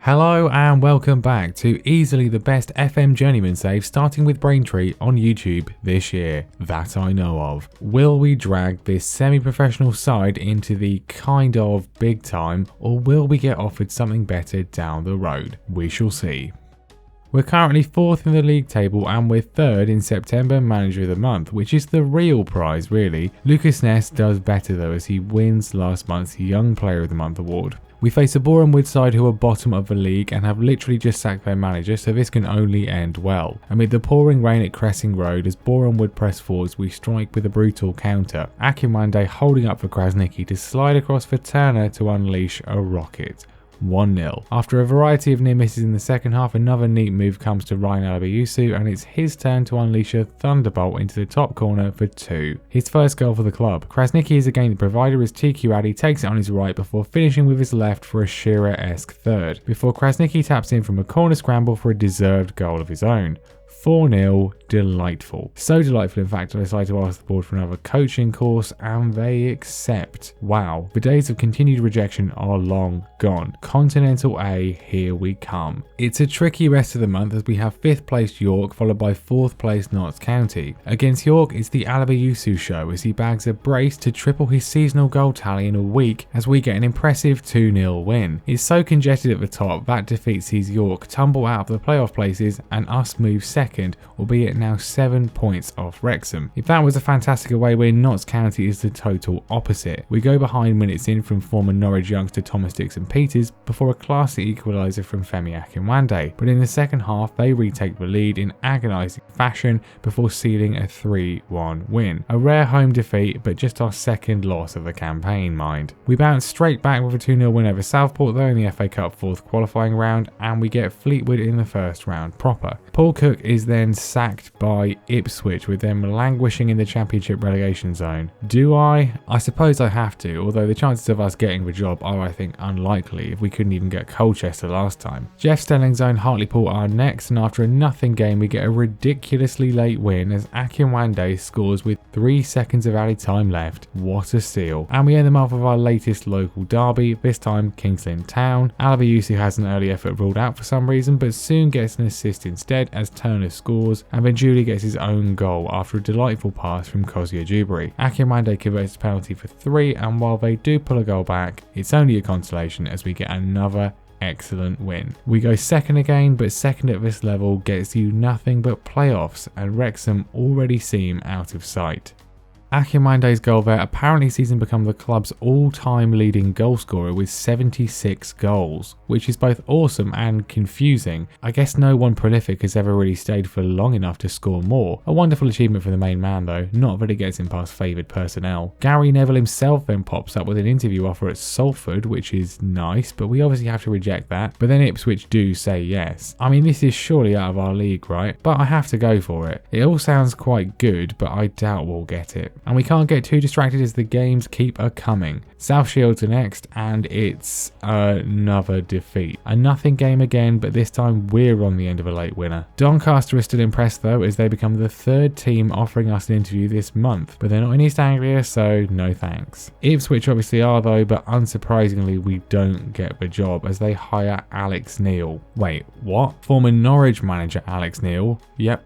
Hello and welcome back to easily the best FM Journeyman save starting with Braintree on YouTube this year, that I know of. Will we drag this semi-professional side into the kind of big time, or will we get offered something better down the road? We shall see. We're currently 4th in the league table and we're 3rd in September Manager of the Month, which is the real prize really. Lucas Ness does better though as he wins last month's Young Player of the Month award. We face a Boreham Wood side who are bottom of the league and have literally just sacked their manager, so this can only end well. Amid the pouring rain at Cressing Road, as Boreham Wood press forwards, we strike with a brutal counter. Akinwande holding up for Krasniqi to slide across for Turner to unleash a rocket. 1-0. After a variety of near misses in the second half, another neat move comes to Ryan Alabayusu and it's his turn to unleash a thunderbolt into the top corner for 2. His first goal for the club. Krasniqi is again the provider as TQ Addy takes it on his right before finishing with his left for a Shearer-esque third, before Krasniqi taps in from a corner scramble for a deserved goal of his own. 4-0, delightful. So delightful in fact I decided to ask the board for another coaching course and they accept. Wow, the days of continued rejection are long gone. Continental A, here we come. It's a tricky rest of the month as we have 5th placed York followed by 4th placed Notts County. Against York it's the Alabayusu show as he bags a brace to triple his seasonal goal tally in a week as we get an impressive 2-0 win. It's so congested at the top that defeat sees York tumble out of the playoff places and us move second, albeit now 7 points off Wrexham. If that was a fantastic away win, Notts County is the total opposite. We go behind minutes in from former Norwich youngster Thomas Dixon-Peters before a classy equaliser from Femi Akinwande, but in the second half they retake the lead in agonising fashion before sealing a 3-1 win. A rare home defeat, but just our second loss of the campaign, mind. We bounce straight back with a 2-0 win over Southport though in the FA Cup 4th qualifying round, and we get Fleetwood in the first round proper. Paul Cook is then sacked by Ipswich with them languishing in the Championship relegation zone. Do I? I suppose I have to, although the chances of us getting the job are I think unlikely if we couldn't even get Colchester last time. Jeff Stelling's own Hartlepool are next, and after a nothing game we get a ridiculously late win as Akinwande scores with 3 seconds of added time left. What a steal. And we end the month with our latest local derby, this time King's Lynn Town. Alabayusu has an early effort ruled out for some reason but soon gets an assist instead as Turner scores, and then Julie gets his own goal after a delightful pass from Kozia Dewberry. Akinwande converts a penalty for 3, and while they do pull a goal back, it's only a consolation as we get another excellent win. We go second again, but second at this level gets you nothing but playoffs, and Wrexham already seem out of sight. Akinwande's goal there apparently sees him become the club's all-time leading goalscorer with 76 goals, which is both awesome and confusing. I guess no one prolific has ever really stayed for long enough to score more. A wonderful achievement for the main man though, not that it gets him past favoured personnel. Gary Neville himself then pops up with an interview offer at Salford, which is nice, but we obviously have to reject that. But then Ipswich do say yes. I mean, this is surely out of our league, right? But I have to go for it. It all sounds quite good, but I doubt we'll get it. And we can't get too distracted as the games keep a-coming. South Shields are next, and it's another defeat. A nothing game again, but this time we're on the end of a late winner. Doncaster are still impressed though, as they become the 3rd team offering us an interview this month, but they're not in East Anglia, so no thanks. Ipswich obviously are though, but unsurprisingly we don't get the job as they hire Alex Neil. Wait, what? Former Norwich manager Alex Neil? Yep.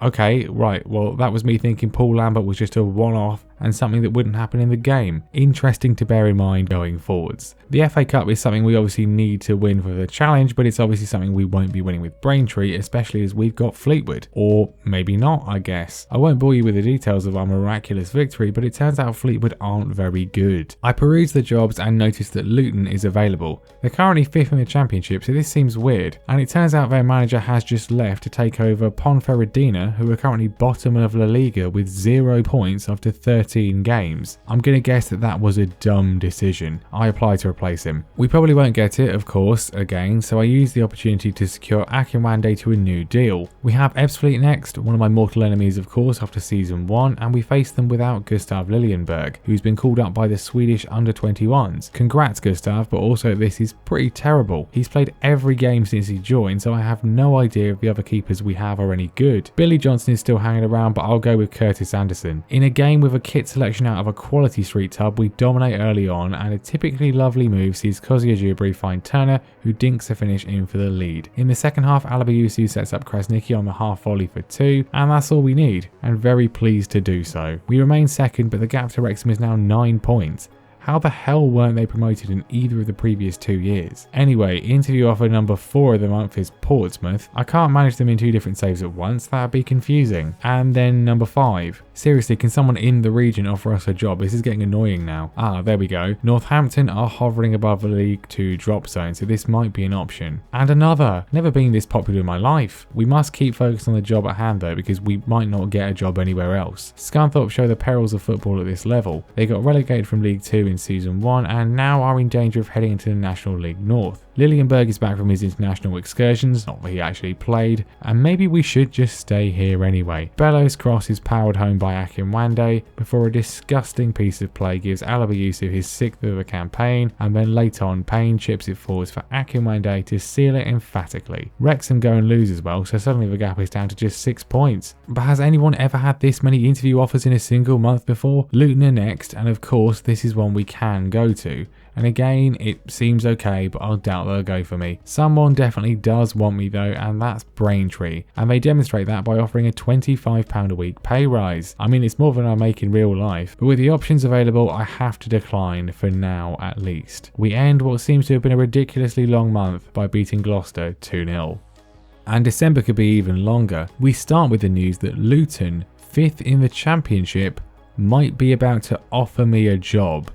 Okay, right, well that was me thinking Paul Lambert was just a one-off and something that wouldn't happen in the game. Interesting to bear in mind going forwards. The FA Cup is something we obviously need to win for the challenge, but it's obviously something we won't be winning with Braintree, especially as we've got Fleetwood. Or maybe not, I guess. I won't bore you with the details of our miraculous victory, but it turns out Fleetwood aren't very good. I perused the jobs and noticed that Luton is available. They're currently 5th in the Championship, so this seems weird. And it turns out their manager has just left to take over Ponferradina, who are currently bottom of La Liga with 0 points after 13 games. I'm gonna guess that that was a dumb decision. I apply to replace him. We probably won't get it, of course, again, so I use the opportunity to secure Akinwande to a new deal. We have Ebbsfleet next, one of my mortal enemies of course after season 1, and we face them without Gustav Liljenberg, who's been called up by the Swedish under-21s. Congrats Gustav, but also this is pretty terrible. He's played every game since he joined, so I have no idea if the other keepers we have are any good. Billy Johnson is still hanging around, but I'll go with Curtis Anderson. In a game with a kit selection out of a quality street tub, we dominate early on, and a typically lovely move sees Dewsbury find Turner, who dinks a finish in for the lead. In the second half, Alabayusu sets up Krasnicki on the half volley for 2, and that's all we need, and very pleased to do so. We remain second, but the gap to Wrexham is now 9 points. How the hell weren't they promoted in either of the previous 2 years? Anyway, interview offer number 4 of the month is Portsmouth. I can't manage them in 2 different saves at once, that'd be confusing. And then number 5. Seriously, can someone in the region offer us a job? This is getting annoying now. Ah, there we go. Northampton are hovering above the League 2 drop zone, so this might be an option. And another. Never been this popular in my life. We must keep focused on the job at hand though, because we might not get a job anywhere else. Scunthorpe show the perils of football at this level. They got relegated from League 2 in Season 1 and now are in danger of heading into the National League North. Lilienberg is back from his international excursions, not that he actually played, and maybe we should just stay here anyway. Bellows cross is powered home by Akinwande before a disgusting piece of play gives Alabayusu his 6th of the campaign, and then late on Payne chips it forwards for Akinwande to seal it emphatically. Wrexham go and lose as well, so suddenly the gap is down to just 6 points. But has anyone ever had this many interview offers in a single month before? Luton are next, and of course this is one we can go to. And again, it seems okay, but I doubt they'll go for me. Someone definitely does want me though, and that's Braintree. And they demonstrate that by offering a £25 a week pay rise. I mean, it's more than I make in real life, but with the options available, I have to decline for now at least. We end what seems to have been a ridiculously long month by beating Gloucester 2-0. And December could be even longer. We start with the news that Luton, 5th in the Championship, might be about to offer me a job,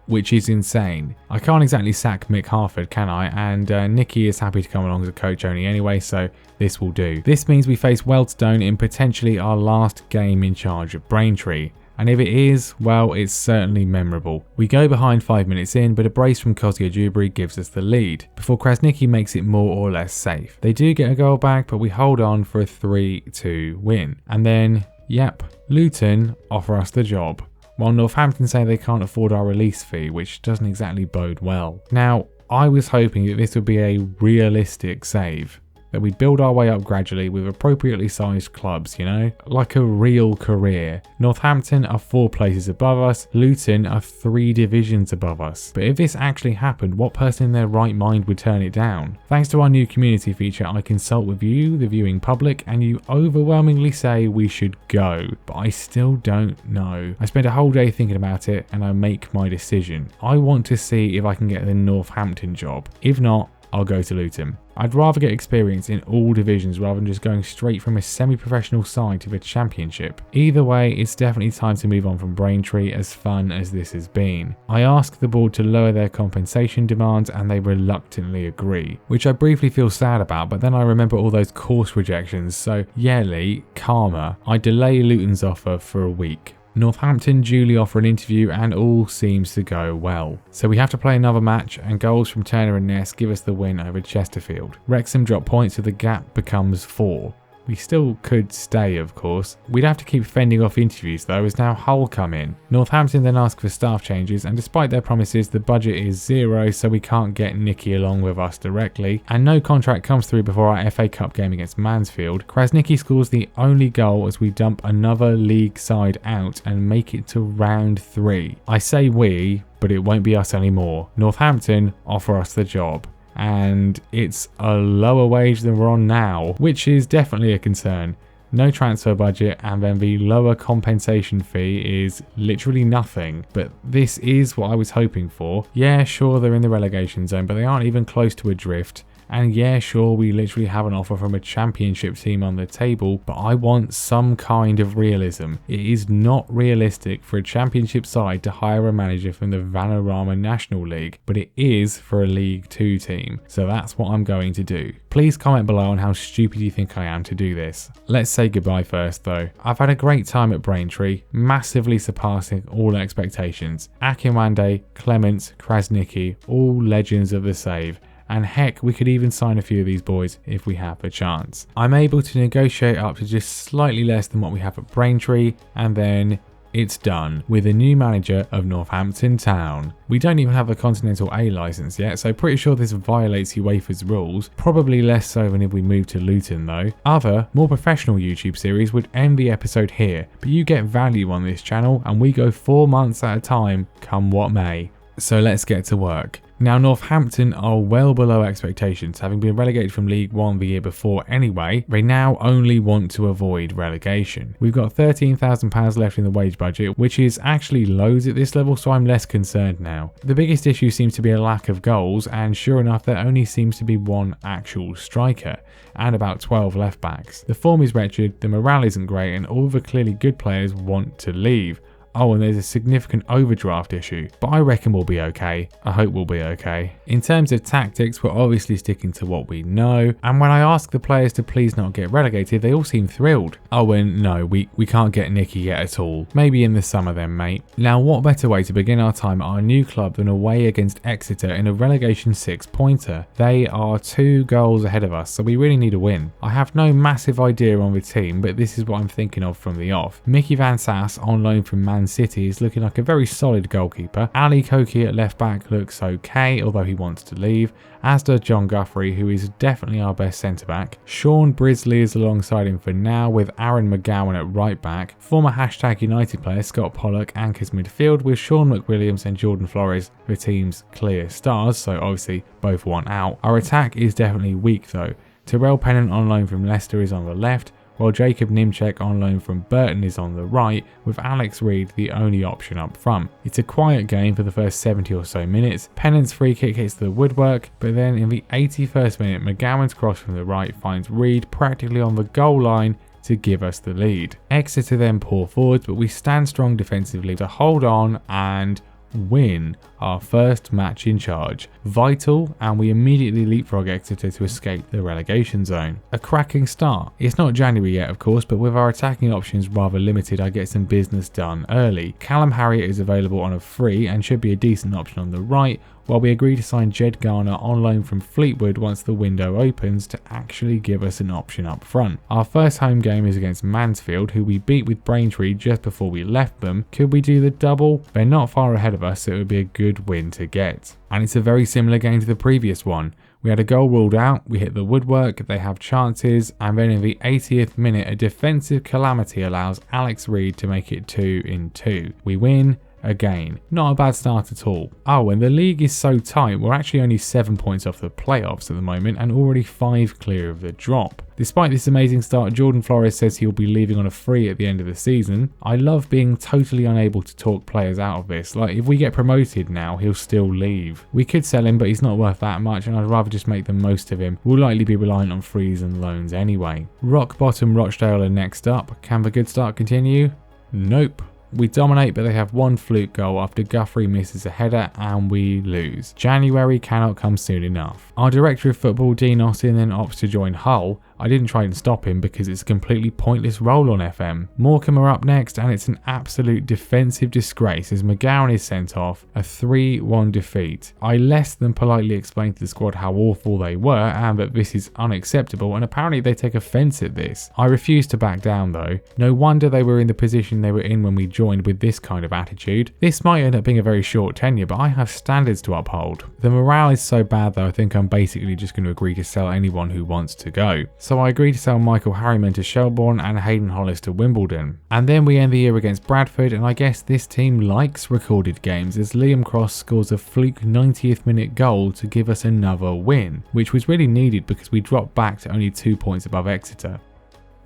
which is insane. I can't exactly sack Mick Harford, can I? And Nicky is happy to come along as a coach only anyway, so this will do. This means we face Wealdstone in potentially our last game in charge of Braintree. And if it is, well, it's certainly memorable. We go behind 5 minutes in, but a brace from Dewsbury gives us the lead, before Krasnicki makes it more or less safe. They do get a goal back, but we hold on for a 3-2 win. And then, yep, Luton offer us the job, while Northampton say they can't afford our release fee, which doesn't exactly bode well. Now, I was hoping that this would be a realistic save, that we'd build our way up gradually with appropriately sized clubs, you know, like a real career. Northampton are 4 places above us, Luton are 3 divisions above us. But if this actually happened, what person in their right mind would turn it down? Thanks to our new community feature, I consult with you, the viewing public, and you overwhelmingly say we should go, but I still don't know. I spent a whole day thinking about it and I make my decision. I want to see if I can get the Northampton job. If not, I'll go to Luton. I'd rather get experience in all divisions rather than just going straight from a semi-professional side to the Championship. Either way, it's definitely time to move on from Braintree, as fun as this has been. I ask the board to lower their compensation demands and they reluctantly agree, which I briefly feel sad about, but then I remember all those course rejections, so yeah Lee, karma. I delay Luton's offer for a week. Northampton duly offer an interview and all seems to go well. So we have to play another match and goals from Turner and Ness give us the win over Chesterfield. Wrexham drop points so the gap becomes 4. We still could stay, of course. We'd have to keep fending off interviews though, as now Hull come in. Northampton then ask for staff changes, and despite their promises, the budget is 0, so we can't get Nicky along with us directly, and no contract comes through before our FA Cup game against Mansfield. Krasnicki scores the only goal as we dump another league side out and make it to round 3. I say we, but it won't be us anymore. Northampton offer us the job, and it's a lower wage than we're on now, which is definitely a concern. No transfer budget, and then the lower compensation fee is literally nothing, but this is what I was hoping for. Yeah, sure, they're in the relegation zone, but they aren't even close to adrift. And yeah, sure, we literally have an offer from a Championship team on the table, but I want some kind of realism. It is not realistic for a Championship side to hire a manager from the Vanarama National League, but it is for a League 2 team, so that's what I'm going to do. Please comment below on how stupid you think I am to do this. Let's say goodbye first though. I've had a great time at Braintree, massively surpassing all expectations. Akinwande, Clements, Krasnicki, all legends of the save. And heck, we could even sign a few of these boys if we have the chance. I'm able to negotiate up to just slightly less than what we have at Braintree, and then It's done, with a new manager of Northampton Town. We don't even have a Continental A licence yet, so pretty sure this violates UEFA's rules. Probably less so than if we moved to Luton though. Other, more professional YouTube series would end the episode here, but you get value on this channel and we go 4 months at a time, come what may. So let's get to work. Now Northampton are well below expectations, having been relegated from League One the year before anyway. They now only want to avoid relegation. We've got £13,000 left in the wage budget, which is actually loads at this level, so I'm less concerned now. The biggest issue seems to be a lack of goals, and sure enough there only seems to be one actual striker and about 12 left backs. The form is wretched, the morale isn't great, and all the clearly good players want to leave. Oh, and there's a significant overdraft issue, but I reckon we'll be okay. I hope we'll be okay. In terms of tactics, we're obviously sticking to what we know, and when I ask the players to please not get relegated, they all seem thrilled. Oh, and no, we can't get Nicky yet at all. Maybe in the summer then, mate. Now, what better way to begin our time at our new club than away against Exeter in a relegation 6-pointer? They are 2 goals ahead of us, so we really need a win. I have no massive idea on the team, but this is what I'm thinking of from the off. Mickey Van Sass on loan from Man City is looking like a very solid goalkeeper. Ali Koki at left back looks okay, although he wants to leave, as does John Guthrie, who is definitely our best centre back. Sean Brisley is alongside him for now, with Aaron McGowan at right back. Former #United player Scott Pollock anchors midfield, with Sean McWilliams and Jordan Flores the team's clear stars, so obviously both want out. Our attack is definitely weak though. Terrell Pennant on loan from Leicester is on the left, while Jacob Nimchek on loan from Burton is on the right, with Alex Reid the only option up front. It's a quiet game for the first 70 or so minutes. Pennant's free kick hits the woodwork, but then in the 81st minute, McGowan's cross from the right finds Reid practically on the goal line to give us the lead. Exeter then pour forwards, but we stand strong defensively to hold on and win our first match in charge. Vital, and we immediately leapfrog Exeter to escape the relegation zone. A cracking start. It's not January yet of course, but with our attacking options rather limited, I get some business done early. Callum Harriott is available on a free and should be a decent option on the right, while we agree to sign Jed Garner on loan from Fleetwood once the window opens to actually give us an option up front. Our first home game is against Mansfield, who we beat with Braintree just before we left them. Could we do the double? They're not far ahead of us, so it would be a good win to get. And it's a very similar game to the previous one. We had a goal ruled out, we hit the woodwork, they have chances, and then in the 80th minute a defensive calamity allows Alex Reid to make it 2-2. We win. Again, not a bad start at all. Oh, and the league is so tight, we're actually only 7 points off the playoffs at the moment and already 5 clear of the drop. Despite this amazing start, Jordan Flores says he'll be leaving on a free at the end of the season. I love being totally unable to talk players out of this. Like, if we get promoted now, he'll still leave. We could sell him, but he's not worth that much, and I'd rather just make the most of him. We'll likely be reliant on frees and loans anyway. Rock bottom Rochdale are next up. Can the good start continue? Nope. We dominate, but they have one fluke goal after Guthrie misses a header and we lose. January cannot come soon enough. Our director of football, Dean Austin, then opts to join Hull. I didn't try and stop him because it's a completely pointless role on FM. Morecambe are up next and it's an absolute defensive disgrace as McGowan is sent off, a 3-1 defeat. I less than politely explained to the squad how awful they were and that this is unacceptable, and apparently they take offence at this. I refuse to back down though. No wonder they were in the position they were in when we joined with this kind of attitude. This might end up being a very short tenure, but I have standards to uphold. The morale is so bad though I think I'm basically just going to agree to sell anyone who wants to go. So I agreed to sell Michael Harriman to Shelbourne and Hayden Hollis to Wimbledon. And then we end the year against Bradford, and I guess this team likes recorded games as Liam Cross scores a fluke 90th minute goal to give us another win, which was really needed because we dropped back to only 2 points above Exeter.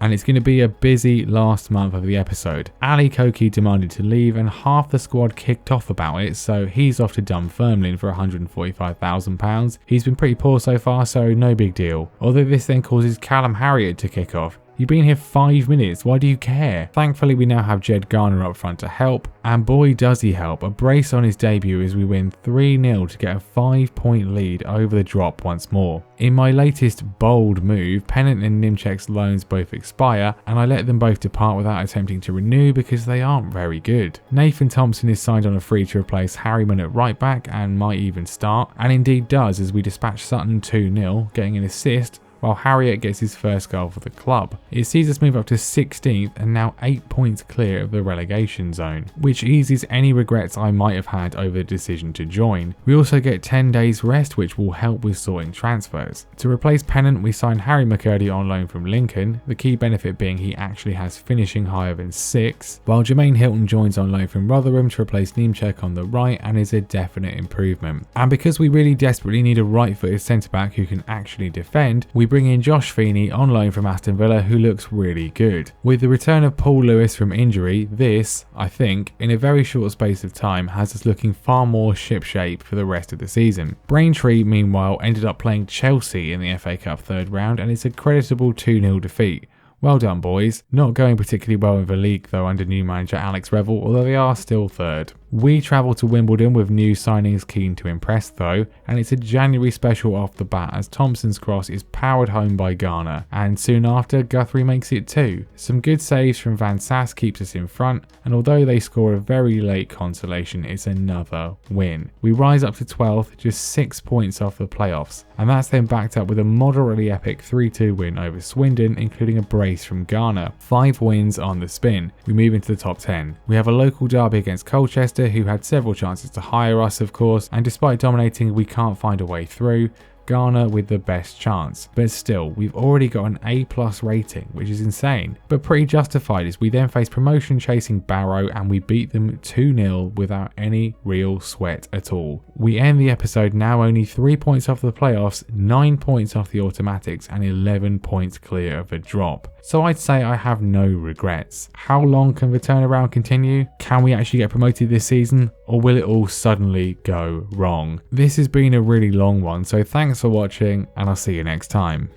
And it's going to be a busy last month of the episode. Ali Koki demanded to leave and half the squad kicked off about it, so he's off to Dunfermline for £145,000. He's been pretty poor so far, so no big deal. Although this then causes Callum Harriott to kick off. You've been here 5 minutes, why do you care? Thankfully we now have Jed Garner up front to help, and boy does he help. A brace on his debut as we win 3-0 to get a 5-point lead over the drop once more. In my latest bold move, Pennant and Nimchek's loans both expire, and I let them both depart without attempting to renew because they aren't very good. Nathan Thompson is signed on a free to replace Harriman at right back and might even start, and indeed does as we dispatch Sutton 2-0, getting an assist, while Harriet gets his first goal for the club. It sees us move up to 16th and now 8 points clear of the relegation zone, which eases any regrets I might have had over the decision to join. We also get 10 days rest, which will help with sorting transfers. To replace Pennant, we sign Harry McCurdy on loan from Lincoln, the key benefit being he actually has finishing higher than 6, while Jermaine Hilton joins on loan from Rotherham to replace Niemczek on the right and is a definite improvement. And because we really desperately need a right-footed centre-back who can actually defend, we bring in Josh Feeney on loan from Aston Villa, who looks really good. With the return of Paul Lewis from injury, this, I think, in a very short space of time has us looking far more shipshape for the rest of the season. Braintree, meanwhile, ended up playing Chelsea in the FA Cup third round, and it's a creditable 2-0 defeat. Well done, boys. Not going particularly well in the league though under new manager Alex Revel, although they are still third. We travel to Wimbledon with new signings keen to impress though, and it's a January special off the bat as Thompson's cross is powered home by Garner, and soon after Guthrie makes it too. Some good saves from Van Sass keeps us in front, and although they score a very late consolation, it's another win. We rise up to 12th, just 6 points off the playoffs, and that's then backed up with a moderately epic 3-2 win over Swindon, including a brace from Garner. 5 wins on the spin. We move into the top 10. We have a local derby against Colchester, who had several chances to hire us of course, and despite dominating we can't find a way through. Garner with the best chance, but still we've already got an A+ rating, which is insane, but pretty justified as we then face promotion chasing Barrow and we beat them 2-0 without any real sweat at all. We end the episode now only 3 points off the playoffs, 9 points off the automatics and 11 points clear of a drop. So I'd say I have no regrets. How long can the turnaround continue? Can we actually get promoted this season, or will it all suddenly go wrong? This has been a really long one, so thanks for watching and I'll see you next time.